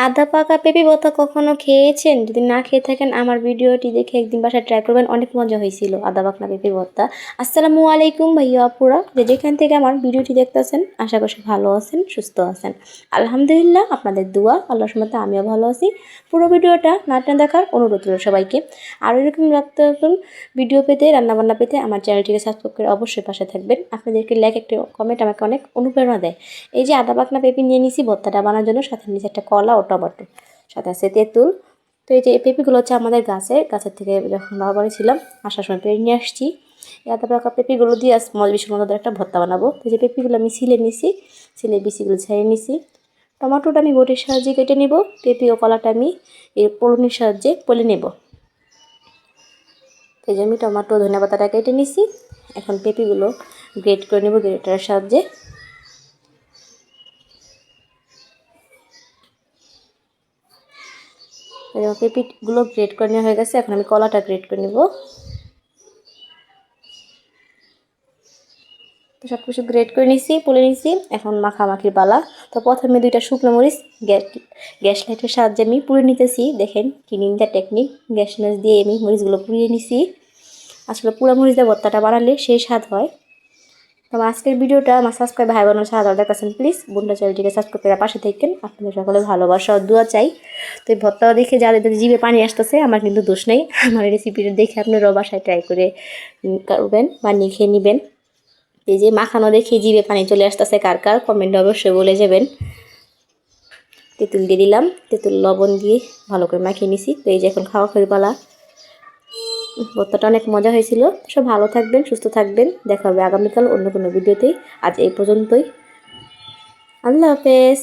আদা পাকা পেঁপে ভর্তা কখনো খেয়েছেন? যদি না খেয়ে থাকেন আমার ভিডিওটি দেখে একদিন বাসায় ট্রাই করবেন, অনেক মজা হয়েছিল আদা পাকনা পেঁপে ভর্তা। আসসালামু আলাইকুম ভাইয়া আপুরা, যেখান থেকে আমার ভিডিওটি দেখতেছেন আশা করি ভালো আছেন, সুস্থ আছেন। আলহামদুলিল্লাহ, আপনাদের দোয়া আল্লাহর রহমতে আমিও ভালো আছি। পুরো ভিডিওটা নাটনা দেখার অনুরোধ রইল সবাইকে। আর এরকম নতুন ভিডিও পেতে, রান্নাবান্না পেতে আমার চ্যানেলটিকে সাবস্ক্রাইব করে অবশ্যই পাশে থাকবেন। আপনাদেরকে লাইক একটা কমেন্ট আমাকে অনেক অনুপ্রেরণা দেয়। এই যে আদা পাকনা পেঁপে নিয়ে নিছি ভর্তাটা বানানোর জন্য, সাথে নিচে একটা কলা ও টমেটো, সাথে আছে তেঁতুল। তো এই যে এই পেঁপেগুলো হচ্ছে আমাদের গাছের থেকে যখন বাবা বাড়ি ছিলাম আসার সময় পেরে নিয়ে আসছি। এই আদা পাকা পেঁপেগুলো দিয়ে আজ বেশি মজাদার একটা ভর্তা বানাবো। তো যে পেঁপেগুলো আমি ছিলে নিছি, ছিলে বিচিগুলো ছেড়ে নিছি। টমেটোটা আমি বটির সাহায্যে কেটে নেব, পেঁপে ও কলাটা আমি এর পলনির সাহায্যে পলে নেব। এই যে আমি টমেটো ধনে পাতাটা কেটে নিছি, এখন পেঁপেগুলো গ্রেট করে নেব গ্রেটারের সাহায্যে। পেঁপেগুলো গ্রেট করে নেওয়া হয়ে গেছে, এখন আমি কলাটা গ্রেট করে নেব। তো সব কিছু গ্রেট করে নিছি, পুলে নিছি, এখন মাখামাখির পালা। তো প্রথমে 2টা শুকনো মরিচ গ্যাস লাইটের সাহায্যে আমি পুড়ে নিতেছি। দেখেন কি নিন্দা টেকনিক, গ্যাস লাইট দিয়ে আমি মরিচগুলো পুড়িয়ে নিছি। আসলে পুরো মরিচ দিয়ে ভর্তাটা বানালে সেই স্বাদ হয়। তো আজকের ভিডিওটা আমার সাবস্ক্রাইব ভাই বোনের সাথে দেখাচ্ছেন, প্লিজ বোনটা চ্যানেলটিকে সাবস্ক্রাইব করে পাশে থাকেন। আপনাদের সকলে ভালোবাসা ও দোয়া চাই। তো এই ভর্তাটা দেখে যাদের জিভে পানি আসতেছে আমার কিন্তু দোষ নেই, আমার রেসিপিটা দেখে আপনারাও বাসায় ট্রাই করে করবেন, বানিয়ে খেয়ে নেবেন। এই যে মাখানো দেখে জিভে পানি চলে আসতেছে কার কার, কমেন্টে অবশ্যই বলে যাবেন। তেঁতুল দিয়ে দিলাম, তেঁতুল লবণ দিয়ে ভালো করে মাখিয়ে নিছি। তো এই যে এখন খাওয়া খাওয়ার পালা। ভর্তাটা অনেক মজা হয়েছিল। সব ভালো থাকবেন, সুস্থ থাকবেন, দেখা হবে আগামীকাল অন্য কোনো ভিডিওতেই। আজ এই পর্যন্তই, আল্লাহ হাফেজ।